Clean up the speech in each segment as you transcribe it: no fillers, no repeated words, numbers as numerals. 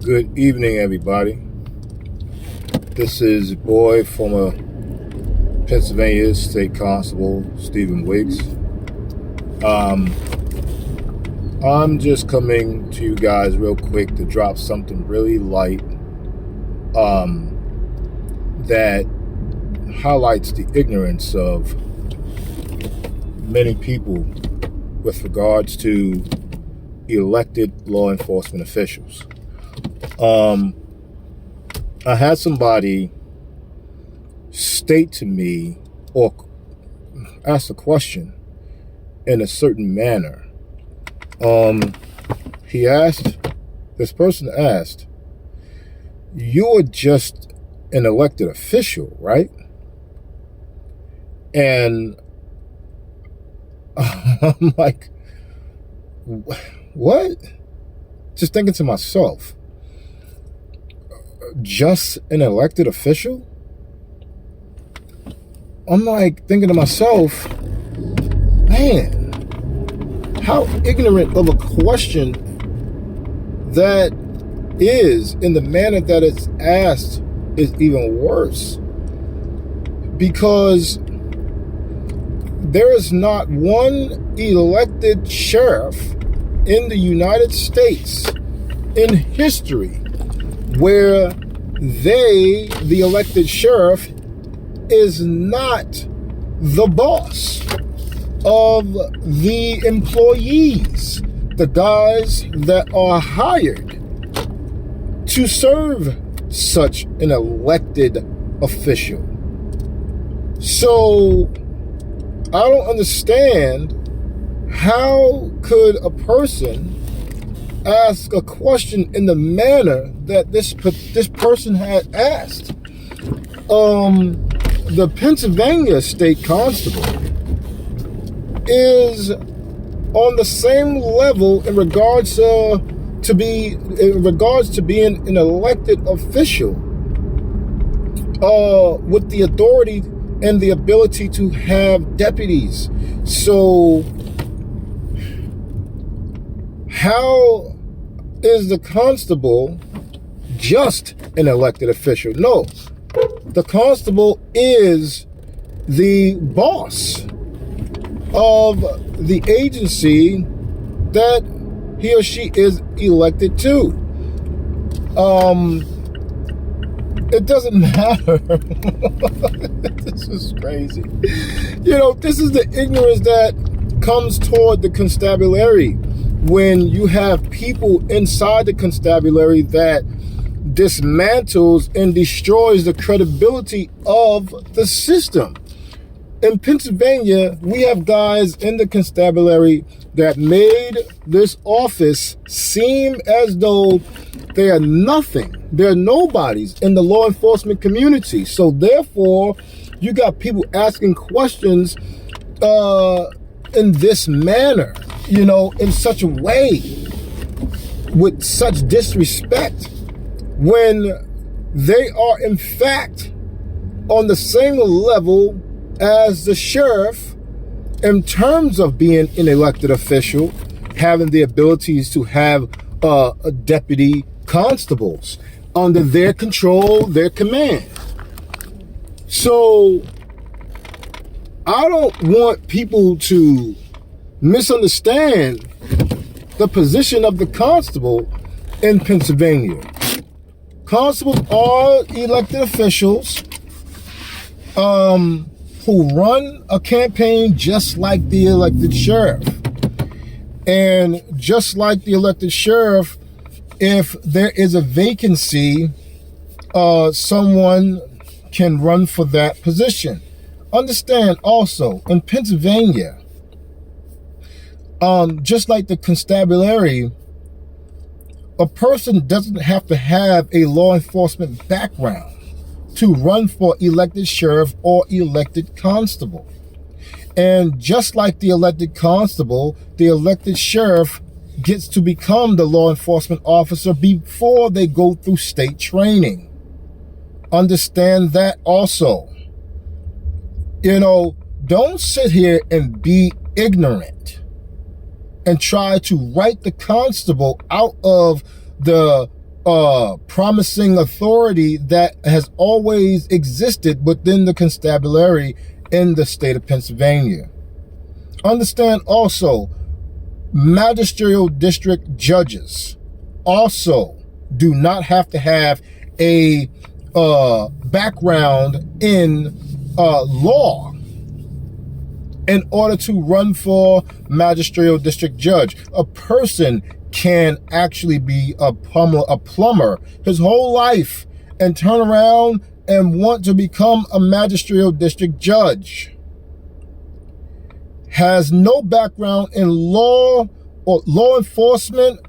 Good evening, everybody. This is boy, former Pennsylvania State Constable Stephen Wiggs. I'm just coming to you guys real quick to drop something really light that highlights the ignorance of many people with regards to elected law enforcement officials. I had somebody state to me or ask a question in a certain manner. This person asked, "You're just an elected official, right?" And I'm like, what? Just thinking to myself, just an elected official? I'm like thinking to myself, man, how ignorant of a question that is, in the manner that it's asked is even worse. Because there is not one elected sheriff in the United States in history where the elected sheriff, is not the boss of the employees, the guys that are hired to serve such an elected official. So I don't understand, how could a person ask a question in the manner that this person had asked? The Pennsylvania State Constable is on the same level in regards to being an elected official, with the authority and the ability to have deputies. So how is the constable just an elected official? No, the constable is the boss of the agency that he or she is elected to. It doesn't matter. This is crazy. This is the ignorance that comes toward the constabulary when you have people inside the constabulary that dismantles and destroys the credibility of the system. In Pennsylvania, we have guys in the constabulary that made this office seem as though they are nothing. They're nobodies in the law enforcement community. So therefore, you got people asking questions in this manner, in such a way, with such disrespect, when they are in fact on the same level as the sheriff in terms of being an elected official, having the abilities to have deputy constables under their control, their command. So I don't want people to misunderstand the position of the constable in Pennsylvania. Constables are elected officials who run a campaign just like the elected sheriff. And just like the elected sheriff, if there is a vacancy, someone can run for that position. Understand also, in Pennsylvania, just like the constabulary, a person doesn't have to have a law enforcement background to run for elected sheriff or elected constable. And just like the elected constable, the elected sheriff gets to become the law enforcement officer before they go through state training. Understand that also. Don't sit here and be ignorant and try to write the constable out of the promising authority that has always existed within the constabulary in the state of Pennsylvania. Understand also, magisterial district judges also do not have to have a background in law in order to run for magisterial district judge. A person can actually be a plumber his whole life and turn around and want to become a magisterial district judge. Has no background in law or law enforcement,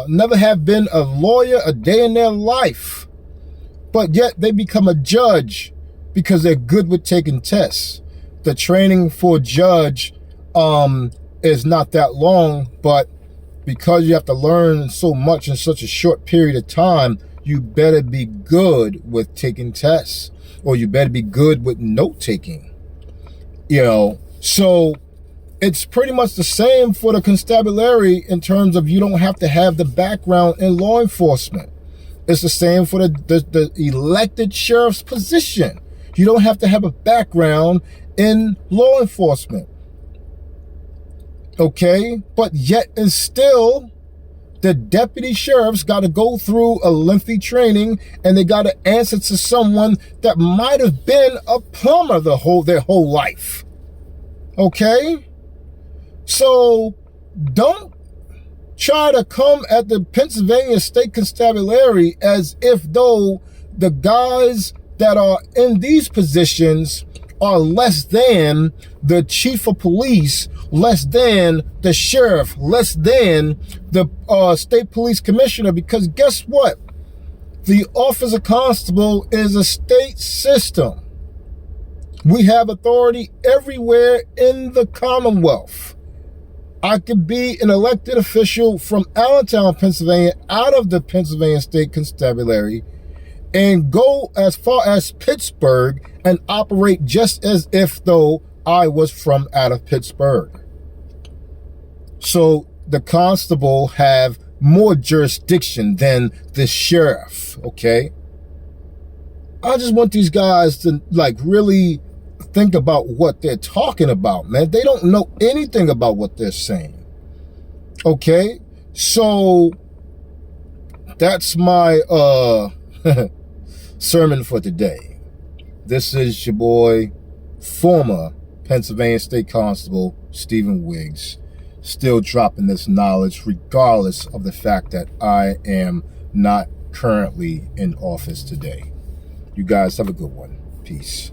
never have been a lawyer a day in their life, but yet they become a judge because they're good with taking tests. The training for judge is not that long, but because you have to learn so much in such a short period of time, you better be good with taking tests, or you better be good with note taking. So it's pretty much the same for the constabulary in terms of you don't have to have the background in law enforcement. It's the same for the elected sheriff's position. You don't have to have a background in law enforcement. Okay? But yet and still, the deputy sheriffs got to go through a lengthy training, and they got to answer to someone that might have been a plumber their whole life. Okay? So don't try to come at the Pennsylvania State Constabulary as if though the guys that are in these positions are less than the chief of police, less than the sheriff, less than the state police commissioner, because guess what? The office of constable is a state system. We have authority everywhere in the Commonwealth. I could be an elected official from Allentown, Pennsylvania, out of the Pennsylvania State Constabulary, and go as far as Pittsburgh and operate just as if though I was from out of Pittsburgh. So the constable have more jurisdiction than the sheriff, okay? I just want these guys to really think about what they're talking about, man. They don't know anything about what they're saying. Okay? So that's my sermon for today. This is your boy, former Pennsylvania State Constable Stephen Wiggs, still dropping this knowledge regardless of the fact that I am not currently in office today. You guys have a good one. Peace.